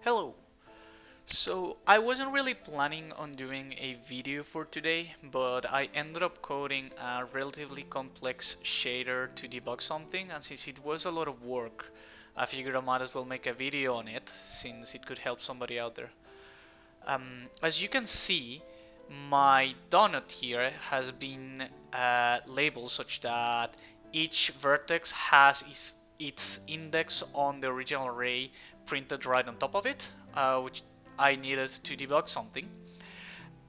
Hello! So I wasn't really planning on doing a video for today, but I ended up coding a relatively complex shader to debug something, and since it was a lot of work, I figured I might as well make a video on it, since it could help somebody out there. As you can see, my donut here has been labeled such that each vertex has its index on the original array printed right on top of it, which I needed to debug something.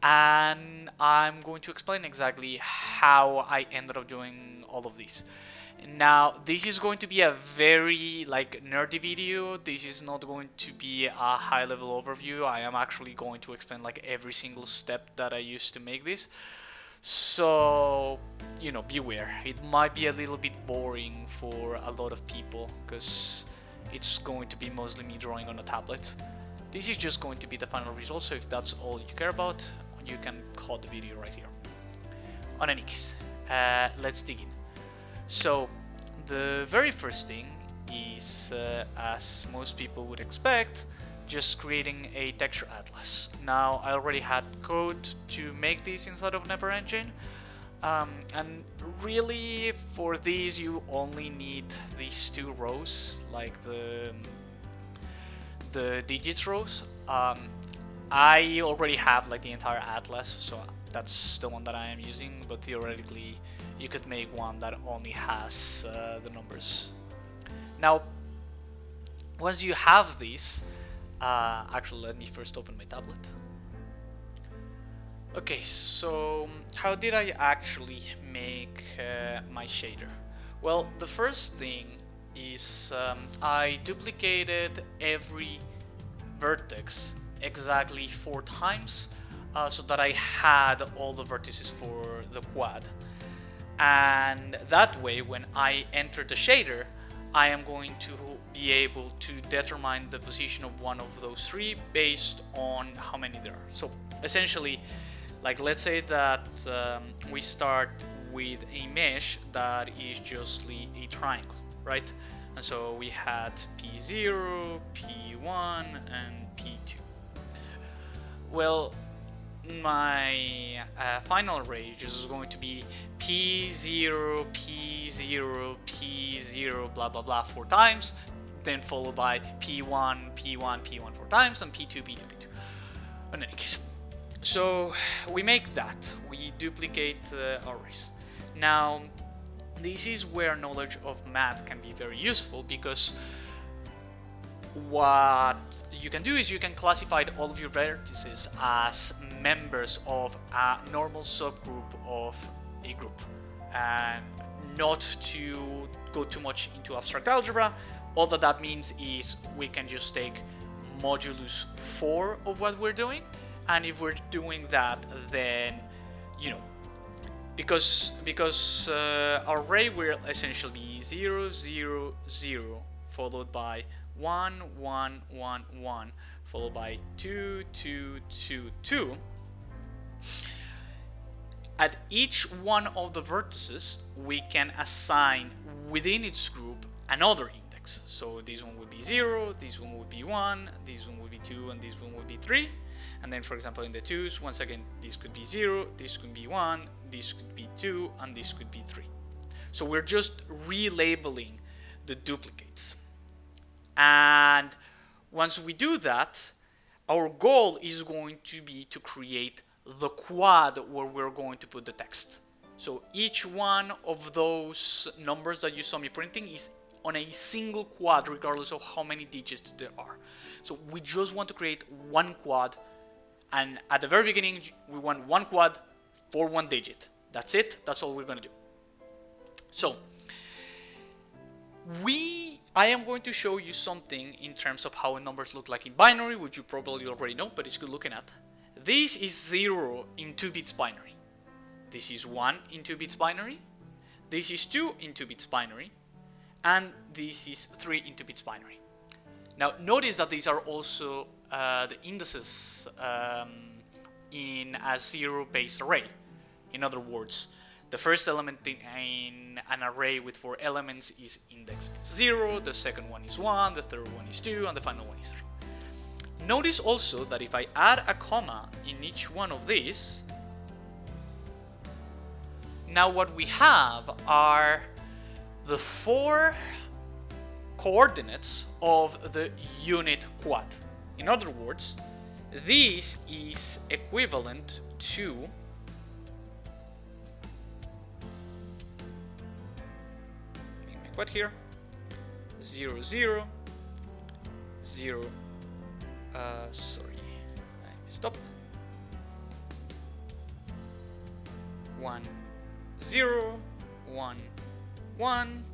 And I'm going to explain exactly how I ended up doing all of this. Now, this is going to be a very nerdy video. This is not going to be a high level overview. I am actually going to explain every single step that I used to make this. So, beware. It might be a little bit boring for a lot of people because it's going to be mostly me drawing on a tablet. This is just going to be the final result, so if that's all you care about, you can cut the video right here. On any case, let's dig in. So, the very first thing is, as most people would expect, just creating a texture atlas. Now, I already had code to make this inside of NeverEngine, and really for these you only need these two rows, like the digits rows. I already have the entire atlas, so that's the one that I am using, but theoretically you could make one that only has the numbers. Now, once you have these, actually let me first open my tablet. Okay, so how did I actually make my shader? Well, the first thing is I duplicated every vertex exactly 4 times so that I had all the vertices for the quad. And that way, when I enter the shader, I am going to be able to determine the position of one of those 3 based on how many there are. So essentially, let's say that we start with a mesh that is just a triangle, right? And so we had P0, P1, and P2. Well, my final array is going to be P0, P0, P0, blah blah blah 4 times, then followed by P1, P1, P1 4 times, and P2, P2, P2. In any case, so we make that. We duplicate arrays. Now, this is where knowledge of math can be very useful, because what you can do is you can classify all of your vertices as members of a normal subgroup of a group, and not to go too much into abstract algebra. All that means is we can just take modulus 4 of what we're doing, and if we're doing that, then because our array will essentially be 0 0 0 followed by 1 1 1 1 followed by 2 2 2 2. At each one of the vertices we can assign within its group another index. So this one would be 0, this one would be 1, this one would be 2, and this one would be 3. And then, for example, in the 2s, once again, this could be 0, this could be 1, this could be 2, and this could be 3. So we're just relabeling the duplicates. And once we do that, our goal is going to be to create the quad where we're going to put the text. So each one of those numbers that you saw me printing is on a single quad, regardless of how many digits there are. So we just want to create one quad, and at the very beginning we want one quad for 1 digit. That's it. That's all we're going to do. So I am going to show you something in terms of how numbers look like in binary, which you probably already know, but it's good looking at. This is 0 in 2 bits binary. This is 1 in 2 bits binary. This is 2 in 2 bits binary. And this is 3 in 2 bits binary. Now notice that these are also the indices in a 0 based array. In other words, the first element in an array with 4 elements is indexed 0, the second one is 1, the third one is 2, and the final one is 3. Notice also that if I add a comma in each one of these, now what we have are the 4 coordinates of the unit quad. In other words, this is equivalent to my quad here 0 0 0 sorry, I messed up. 1 0 1 1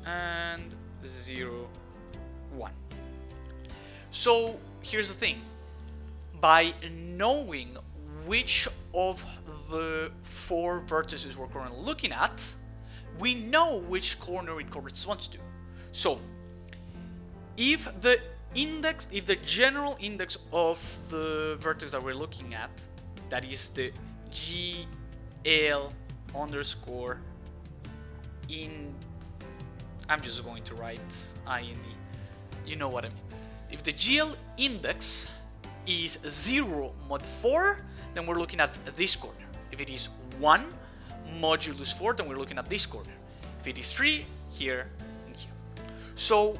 and 0 1. So here's the thing, by knowing which of the 4 vertices we're currently looking at, we know which corner it corresponds to. So if the general index of the vertex that we're looking at, that is the GL underscore in, I'm just going to write IND, you know what I mean. If the GL index is 0 mod 4, then we're looking at this corner. If it is 1 modulus 4, then we're looking at this corner. If it is 3, here and here. So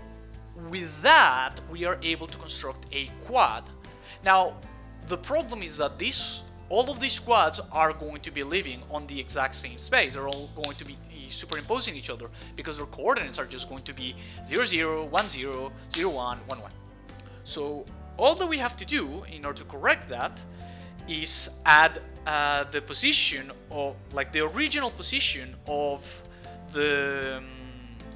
with that, we are able to construct a quad. Now, the problem is that all of these quads are going to be living on the exact same space. They're all going to be superimposing each other because their coordinates are just going to be 0 0 1 0 0 1 1 1. So all that we have to do in order to correct that is add the position of, like, the original position of the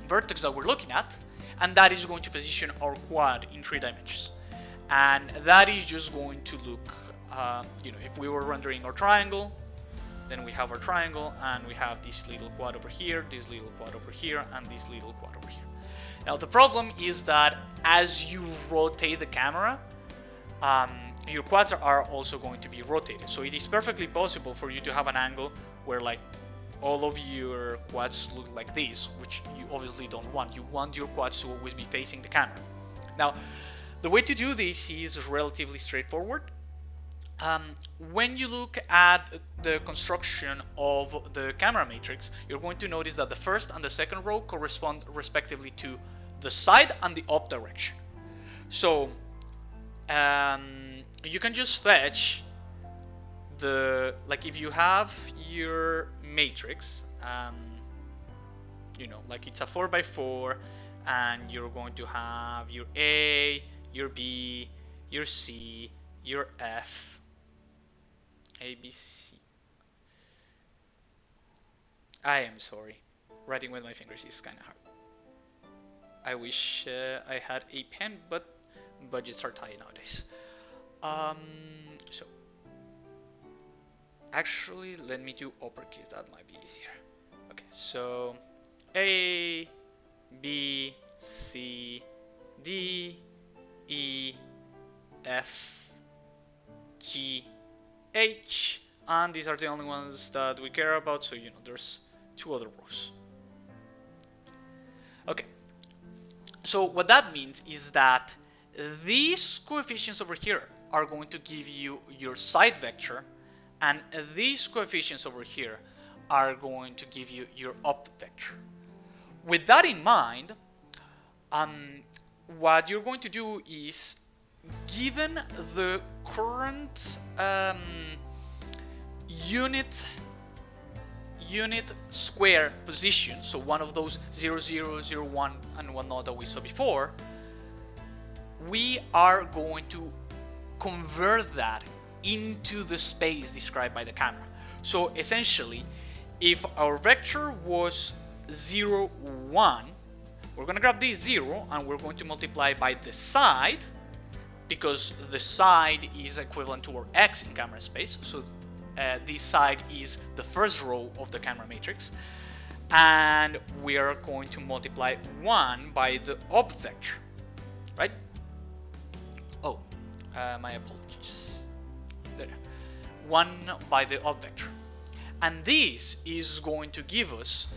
vertex that we're looking at, and that is going to position our quad in 3 dimensions. And that is just going to look, if we were rendering our triangle, then we have our triangle, and we have this little quad over here, this little quad over here, and this little quad over here. Now the problem is that as you rotate the camera, your quads are also going to be rotated. So it is perfectly possible for you to have an angle where, like, all of your quads look like this, which you obviously don't want. You want your quads to always be facing the camera. Now, the way to do this is relatively straightforward. When you look at the construction of the camera matrix, you're going to notice that the first and the second row correspond respectively to the side and the up direction. So you can just fetch if you have your matrix, like it's a 4x4, and you're going to have your A, your B, your C, your F, A, B, C. I am sorry, writing with my fingers is kind of hard. I wish I had a pen, but budgets are tight nowadays. So actually, let me do uppercase, that might be easier. Okay, so A, B, C, D, E, F, G, H, and these are the only ones that we care about, so there's 2 other rows. Okay, so what that means is that these coefficients over here are going to give you your side vector, and these coefficients over here are going to give you your up vector. With that in mind, what you're going to do is, given the current unit square position, so one of those 0 0 0 1 and whatnot that we saw before, we are going to convert that into the space described by the camera. So essentially, if our vector was 0 1, we're going to grab this 0 and we're going to multiply by the side, because the side is equivalent to our x in camera space. So this side is the first row of the camera matrix, and we are going to multiply 1 by the up vector, right? Oh, my apologies. There. 1 by the up vector, and this is going to give us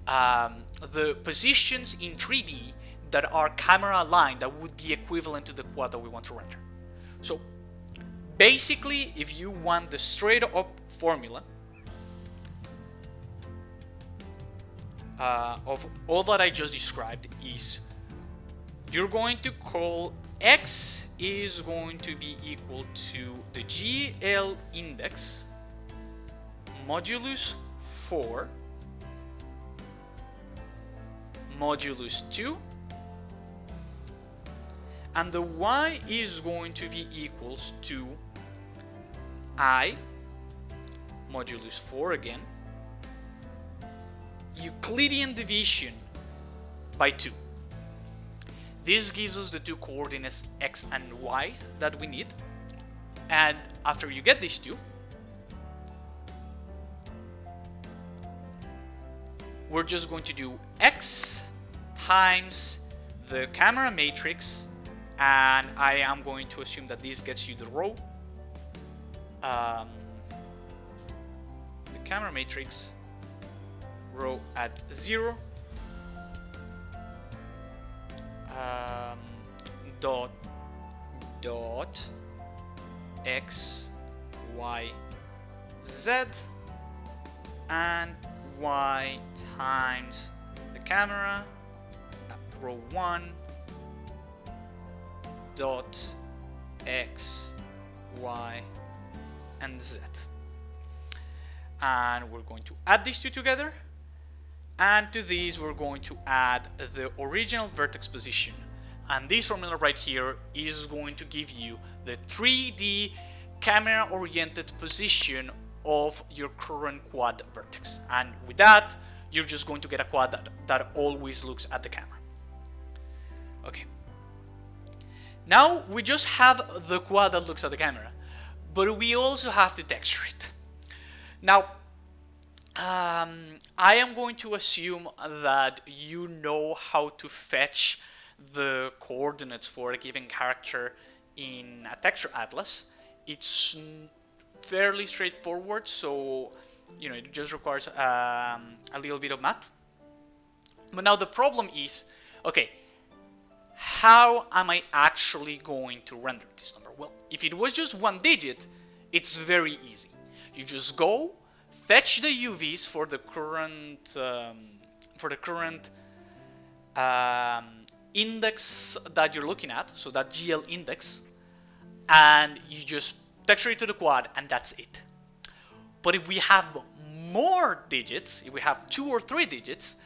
the positions in 3D that are camera aligned, that would be equivalent to the quad that we want to render. So basically, if you want the straight up formula of all that I just described is you're going to call x is going to be equal to the GL index modulus 4 modulus 2, and the y is going to be equals to I modulus 4 again, Euclidean division by 2. This gives us the two coordinates x and y that we need, and after you get these two, we're just going to do x times the camera matrix, and I am going to assume that this gets you the row. The camera matrix row at 0 dot x y z and y times the camera row 1 dot x y and z, and we're going to add these two together, and to these we're going to add the original vertex position, and this formula right here is going to give you the 3D camera oriented position of your current quad vertex, and with that you're just going to get a quad that always looks at the camera. Okay, now we just have the quad that looks at the camera, but we also have to texture it. Now I am going to assume that you know how to fetch the coordinates for a given character in a texture atlas. It's fairly straightforward, so you know it just requires a little bit of math. But now the problem is, okay, how am I actually going to render this number? Well, if it was just one digit, it's very easy. You just go fetch the UVs for the current index that you're looking at, so that GL index, and you just texture it to the quad, and that's it. But if we have more digits, if we have 2 or 3 digits,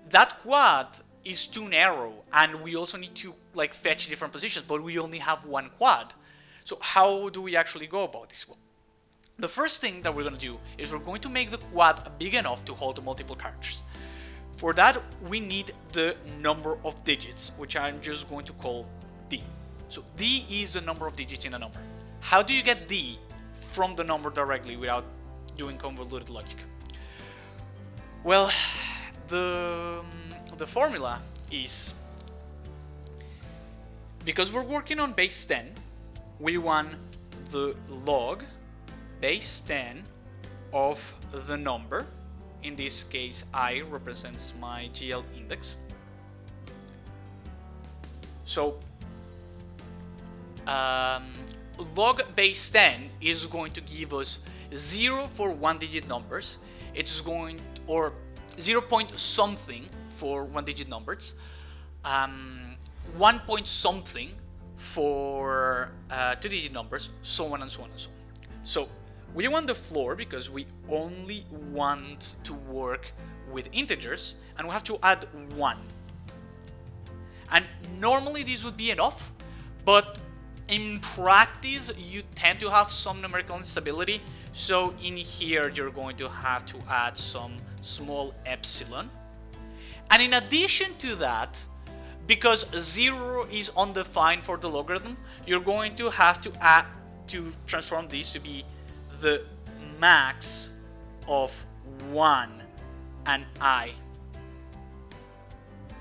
that quad is too narrow, and we also need to like fetch different positions, but we only have one quad. So how do we actually go about this? Well, the first thing that we're going to do is we're going to make the quad big enough to hold multiple characters. For that, we need the number of digits, which I'm just going to call D. So D is the number of digits in a number. How do you get D from the number directly without doing convoluted logic? Well, the formula is, because we're working on base 10, we want the log base 10 of the number. In this case, I represents my GL index. So log base 10 is going to give us 0 for 1-digit numbers. It's going, or 0 point something for 1-digit numbers, 1 point something for 2-digit numbers, so on and so on and so on. So we want the floor because we only want to work with integers, and we have to add 1. And normally this would be enough, but in practice you tend to have some numerical instability, so in here you're going to have to add some small epsilon. And in addition to that, because 0 is undefined for the logarithm, you're going to have to add to transform this to be the max of 1 and I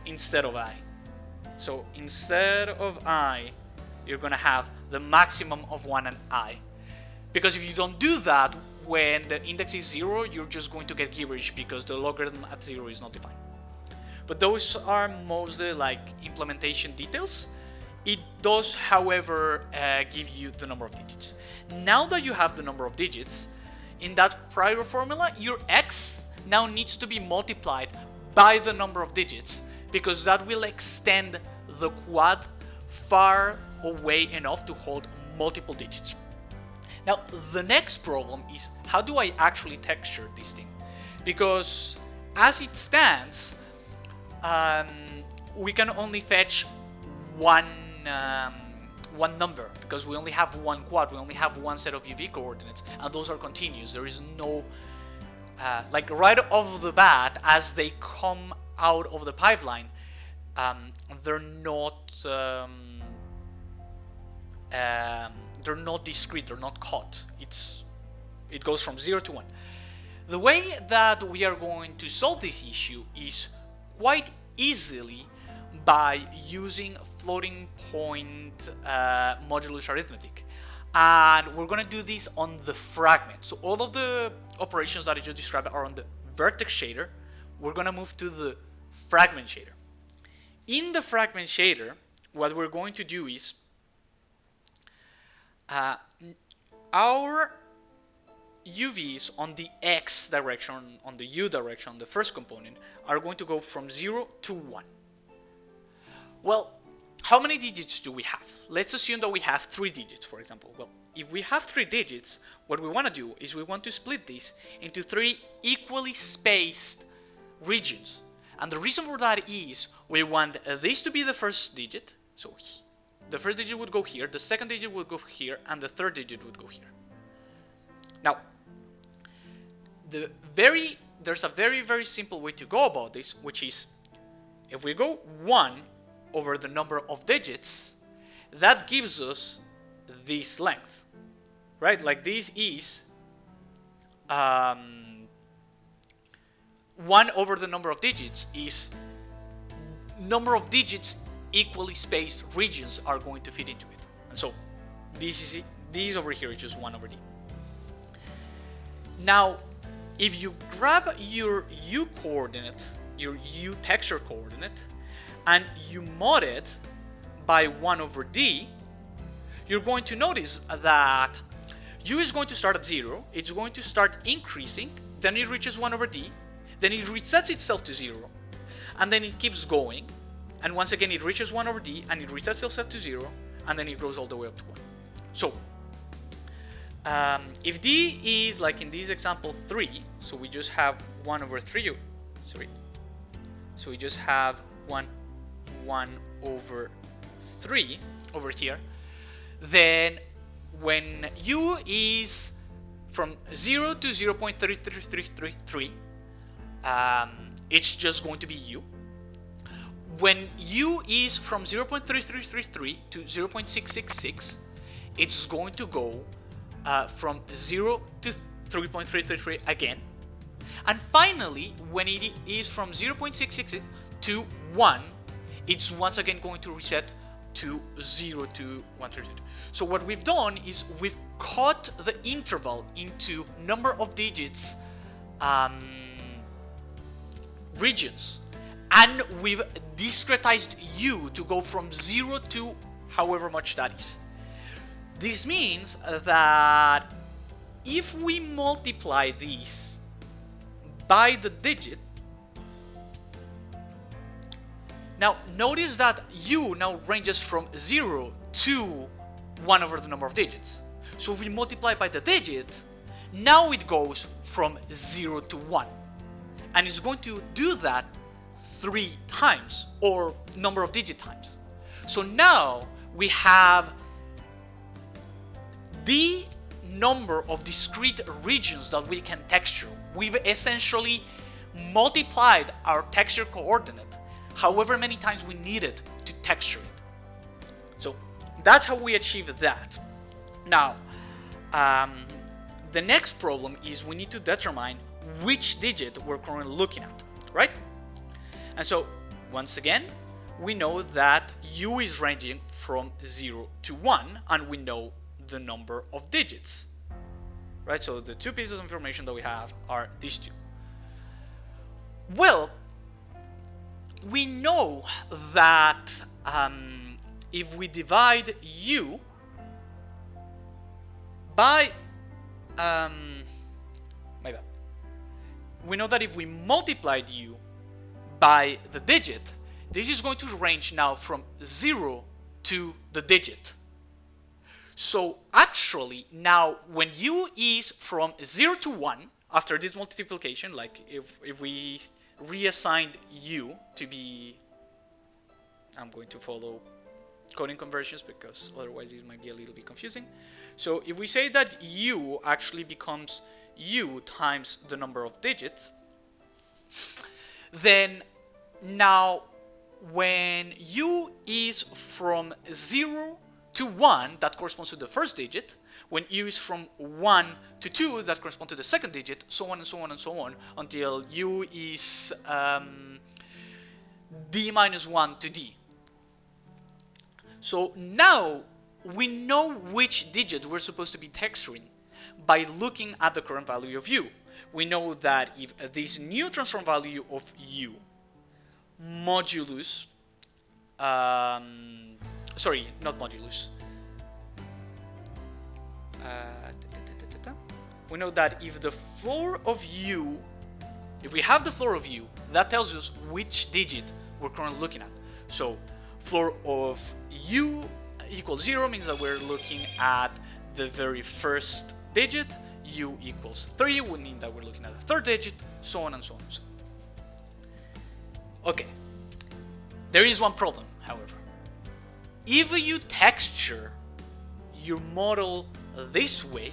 instead of I. So instead of I, you're gonna have the maximum of 1 and I. Because if you don't do that, when the index is 0, you're just going to get gibberish because the logarithm at 0 is not defined. But those are mostly like implementation details. It does, however, give you the number of digits. Now that you have the number of digits, in that prior formula, your x now needs to be multiplied by the number of digits, because that will extend the quad far away enough to hold multiple digits. Now, the next problem is, how do I actually texture this thing? Because as it stands, we can only fetch one number, because we only have one quad, we only have one set of UV coordinates, and those are continuous. There is no like right off the bat, as they come out of the pipeline, they're not discrete, they're not cut. It goes from 0 to 1. The way that we are going to solve this issue is quite easily by using floating point modulus arithmetic. And we're going to do this on the fragment. So all of the operations that I just described are on the vertex shader. We're going to move to the fragment shader. In the fragment shader, what we're going to do is our UVs on the x direction, on the u direction, the first component, are going to go from 0 to 1. Well, how many digits do we have? Let's assume that we have 3 digits, for example. Well, if we have 3 digits, what we want to do is we want to split this into 3 equally spaced regions. And the reason for that is we want this to be the first digit. So the first digit would go here, the second digit would go here, and the third digit would go here. Now, there's a very, very simple way to go about this, which is if we go 1 over the number of digits, that gives us this length, right? Like this is 1 over the number of digits is number of digits equally spaced regions are going to fit into it. And so this over here is just 1 over d. Now, if you grab your u coordinate, your u texture coordinate, and you mod it by 1 over d, you're going to notice that u is going to start at 0, it's going to start increasing, then it reaches 1 over d, then it resets itself to 0, and then it keeps going, and once again it reaches 1 over d, and it resets itself to 0, and then it goes all the way up to 1. So, if d is, like in this example, 3, so we just have 1 over 3, so we just have 1 over 3 over here, then when u is from 0 to 0.33333, it's just going to be u. When u is from 0.3333 to 0.666, it's going to go from 0 to 3.333 again. And finally, when it is from 0.666 to 1, it's once again going to reset to 0 to 132. So what we've done is we've cut the interval into number of digits regions, and we've discretized u to go from 0 to however much that is. This means that if we multiply this by the digit, now notice that u now ranges from 0 to 1 over the number of digits. So if we multiply by the digit, now it goes from 0 to 1. And it's going to do that 3 times, or number of digit times. So now we have the number of discrete regions that we can texture. We've essentially multiplied our texture coordinate however many times we needed to texture it. So that's how we achieve that. Now, the next problem is we need to determine which digit we're currently looking at, right? And so, once again, we know that u is ranging from 0 to 1, and we know the number of digits, right? So the 2 pieces of information that we have are these 2. Well, we know that if we divide u by my bad. We know that if we multiplied u by the digit, this is going to range now from 0 to the digit. So actually now when u is from 0 to 1 after this multiplication, like if we reassigned u to be, I'm going to follow coding conversions because otherwise this might be a little bit confusing. So if we say that u actually becomes u times the number of digits, then now when u is from 0 to 1, that corresponds to the first digit. When u is from 1 to 2, that corresponds to the second digit, so on and so on and so on, until u is d minus 1 to d. So now we know which digit we're supposed to be texturing by looking at the current value of u. We know that if this new transform value of u modulus, sorry, not modulus, we know that if the floor of u, if we have the floor of u, that tells us which digit we're currently looking at. So floor of u equals 0 means that we're looking at the very first digit. U equals 3 would mean that we're looking at the third digit, so on and so on and so on. Okay, there is one problem, however. If you texture your model this way,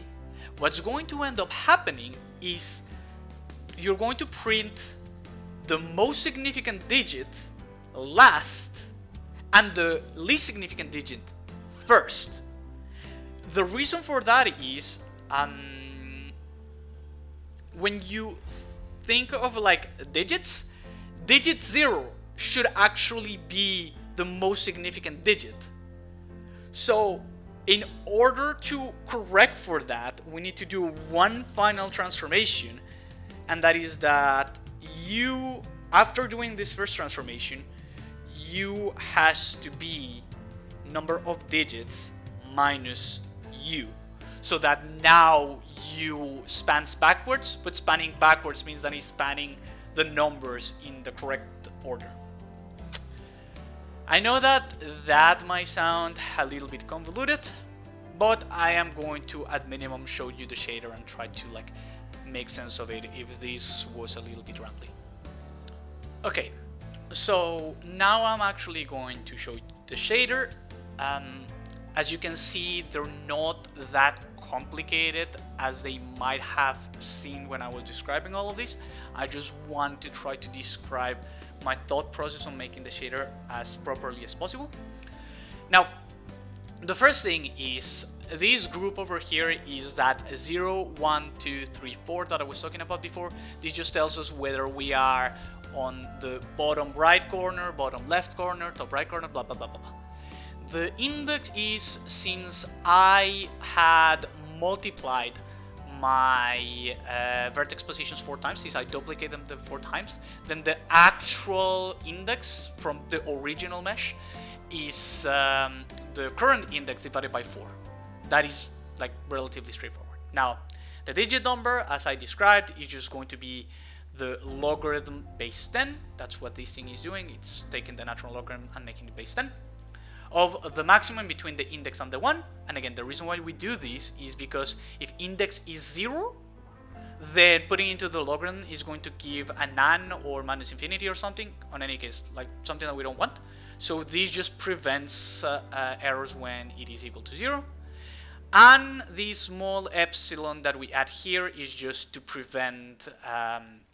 what's going to end up happening is you're going to print the most significant digit last and the least significant digit first. The reason for that is when you think of like digits, digit 0 should actually be the most significant digit. So in order to correct for that, we need to do one final transformation, and that is that u, after doing this first transformation, u has to be number of digits minus u, so that now u spans backwards, but spanning backwards means that it's spanning the numbers in the correct order. I know that that might sound a little bit convoluted, but I am going to at minimum show you the shader and try to like make sense of it if this was a little bit rambling. Okay, so now I'm actually going to show you the shader. As you can see, they're not that complicated as they might have seen when I was describing all of this. I just want to try to describe my thought process on making the shader as properly as possible. Now, the first thing is this group over here is that 0, 1, 2, 3, 4 that I was talking about before. This just tells us whether we are on the bottom right corner, bottom left corner, top right corner, blah blah blah blah blah. The index is, since I had multiplied my vertex positions 4 times, since I duplicate them 4 times, then the actual index from the original mesh is the current index divided by 4. That is like relatively straightforward. Now, the digit number, as I described, is just going to be the logarithm base 10. That's what this thing is doing. It's taking the natural logarithm and making it base 10 of the maximum between the index and the 1. And again, the reason why we do this is because if index is 0, then putting into the logarithm is going to give a nan or minus infinity or something. In any case, like something that we don't want. So this just prevents errors when it is equal to 0. And the small epsilon that we add here is just to prevent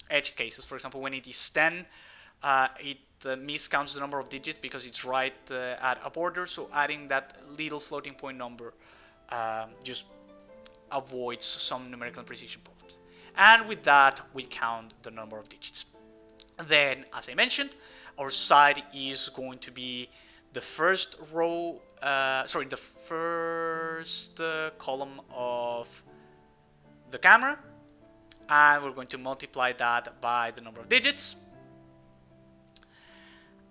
edge cases. For example, when it is 10, it miscounts the number of digits because it's right at a border. So adding that little floating point number just avoids some numerical precision problems. And with that, we count the number of digits. Then, as I mentioned, our side is going to be the first row, the first column of the camera, and we're going to multiply that by the number of digits.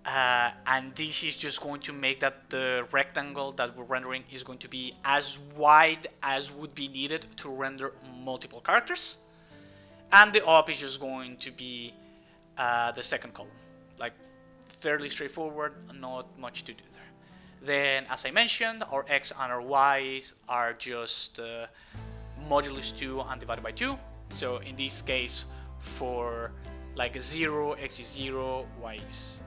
And this is just going to make that the rectangle that we're rendering is going to be as wide as would be needed to render multiple characters. And the up is just going to be the second column. Like, fairly straightforward, not much to do there. Then, as I mentioned, our x and our y's are just modulus 2 and divided by 2. So in this case, for like 0, x is 0, y is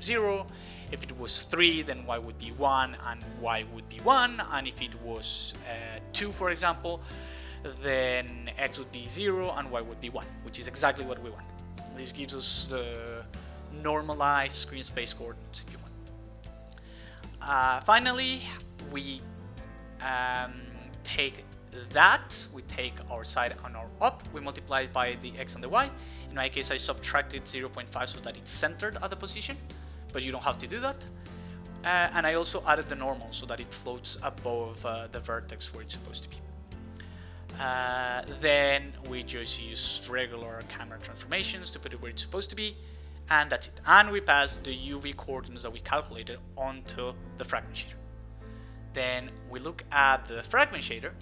0. If it was 3, then y would be 1 and y would be 1. And if it was 2, for example, then x would be 0 and y would be 1, which is exactly what we want. This gives us the normalized screen space coordinates, if you want. Finally, we take that, we take our side and our up, we multiply it by the x and the y. In my case, I subtracted 0.5 so that it's centered at the position, but you don't have to do that. And I also added the normal so that it floats above the vertex where it's supposed to be. Then we just use regular camera transformations to put it where it's supposed to be, and that's it. And we pass the UV coordinates that we calculated onto the fragment shader. Then we look at the fragment shader,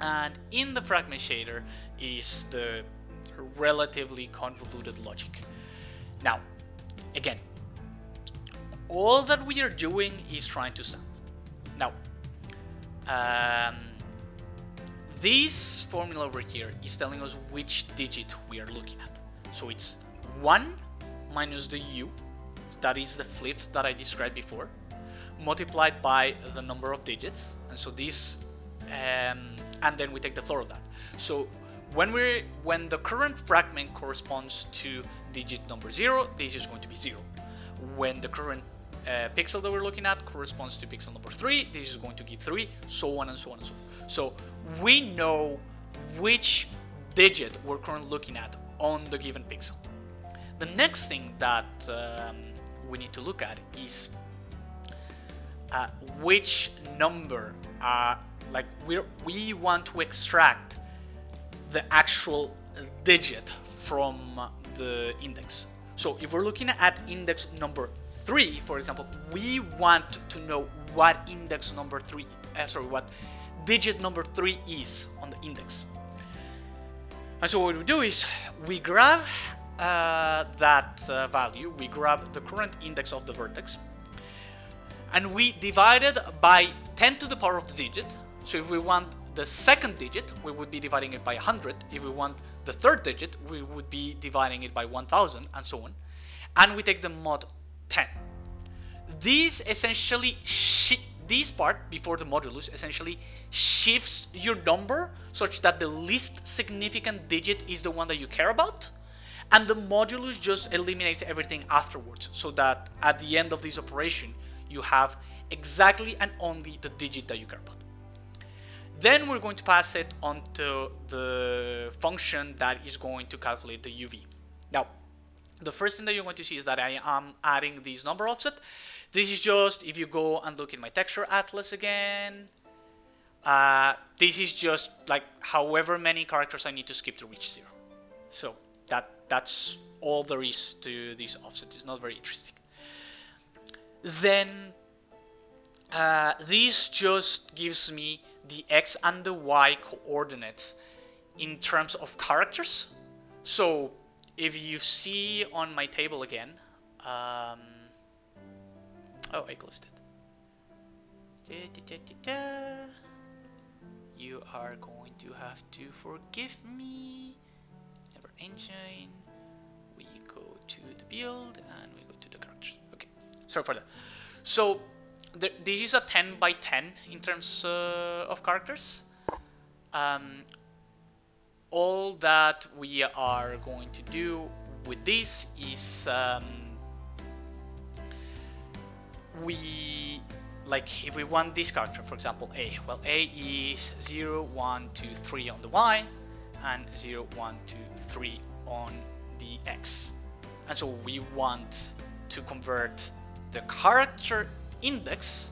and in the fragment shader is the relatively convoluted logic. Now, again, all that we are doing is trying to stamp. Now, this formula over here is telling us which digit we are looking at. So it's 1 minus the u, that is the flip that I described before, multiplied by the number of digits. And so this, and then we take the floor of that. So when the current fragment corresponds to digit number 0, this is going to be 0. When the current pixel that we're looking at corresponds to pixel number 3, this is going to give 3, so on and so on and so on. So we know which digit we're currently looking at on the given pixel. The next thing that we need to look at is which number, like we want to extract the actual digit from the index. So if we're looking at index number 3, for example, we want to know what index number 3, what digit number 3 is on the index. And so what we do is we grab that value, we grab the current index of the vertex, and we divide it by 10 to the power of the digit. So if we want the second digit, we would be dividing it by 100. If we want the third digit, we would be dividing it by 1000, and so on. And we take the mod 10. This essentially, this part before the modulus essentially shifts your number such that the least significant digit is the one that you care about, and the modulus just eliminates everything afterwards, so that at the end of this operation you have exactly and only the digit that you care about. Then we're going to pass it onto the function that is going to calculate the UV. Now, the first thing that you're going to see is that I am adding this number offset. This is just, if you go and look in my texture atlas again, this is just like however many characters I need to skip to reach 0. So that's all there is to this offset. It's not very interesting. Then this just gives me the x and the y coordinates in terms of characters. So if you see on my table again, oh, I closed it. You are going to have to forgive me. Never engine. We go to the build and we go to the characters. Okay, sorry for that. So this is a 10 by 10 in terms of characters. All that we are going to do with this is if we want this character, for example A, well, A is 0, 1, 2, 3 on the Y and 0, 1, 2, 3 on the X. And so we want to convert the character index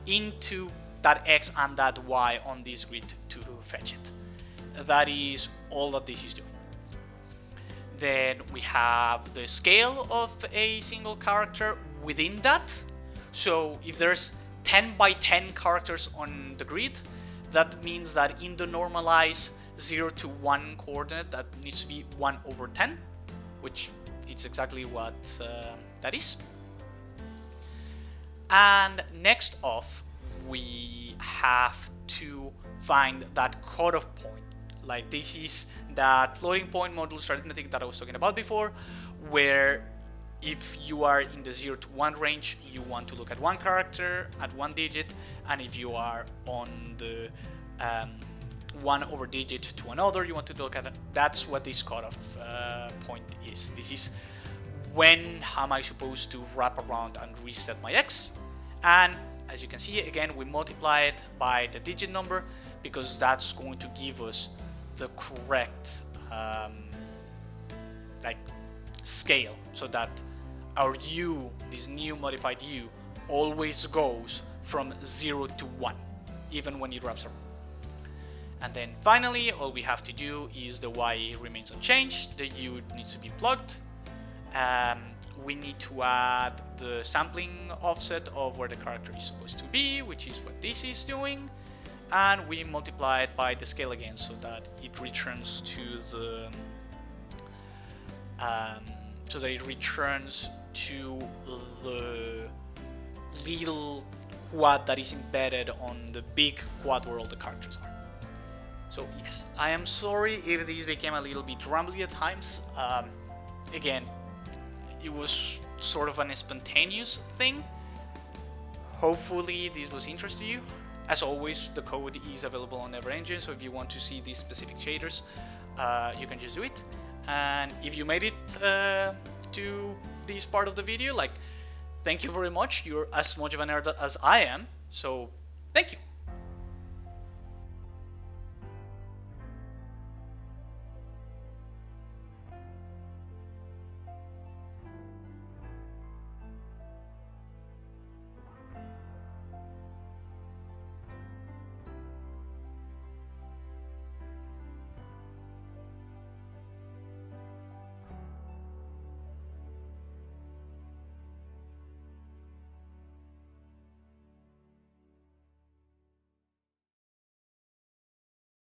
into that X and that Y on this grid to fetch it. That is all that this is doing. Then we have the scale of a single character within that. So if there's 10 by 10 characters on the grid, that means that in the normalized 0 to 1 coordinate, that needs to be 1 over 10, which is exactly what that is. And next off, we have to find that cutoff point. Like, this is that floating point modulus arithmetic that I was talking about before, where if you are in the 0 to 1 range, you want to look at one character at one digit, and if you are on the 1 over digit to another, you want to look at it. That's what this cutoff point is. This is when am I supposed to wrap around and reset my x. And as you can see, again, we multiply it by the digit number, because that's going to give us the correct like scale, so that our u, this new modified u, always goes from 0 to 1, even when it wraps around. And then finally, all we have to do is the y remains unchanged, the u needs to be plugged. We need to add the sampling offset of where the character is supposed to be, which is what this is doing, and we multiply it by the scale again, so that it returns to the little quad that is embedded on the big quad where all the characters are. So yes, I am sorry if this became a little bit rambly at times. Again, it was sort of an spontaneous thing. Hopefully this was interesting to you. As always, the code is available on every engine, so if you want to see these specific shaders, you can just do it. And if you made it to this part of the video, like, thank you very much. You're as much of a nerd as I am, so thank you.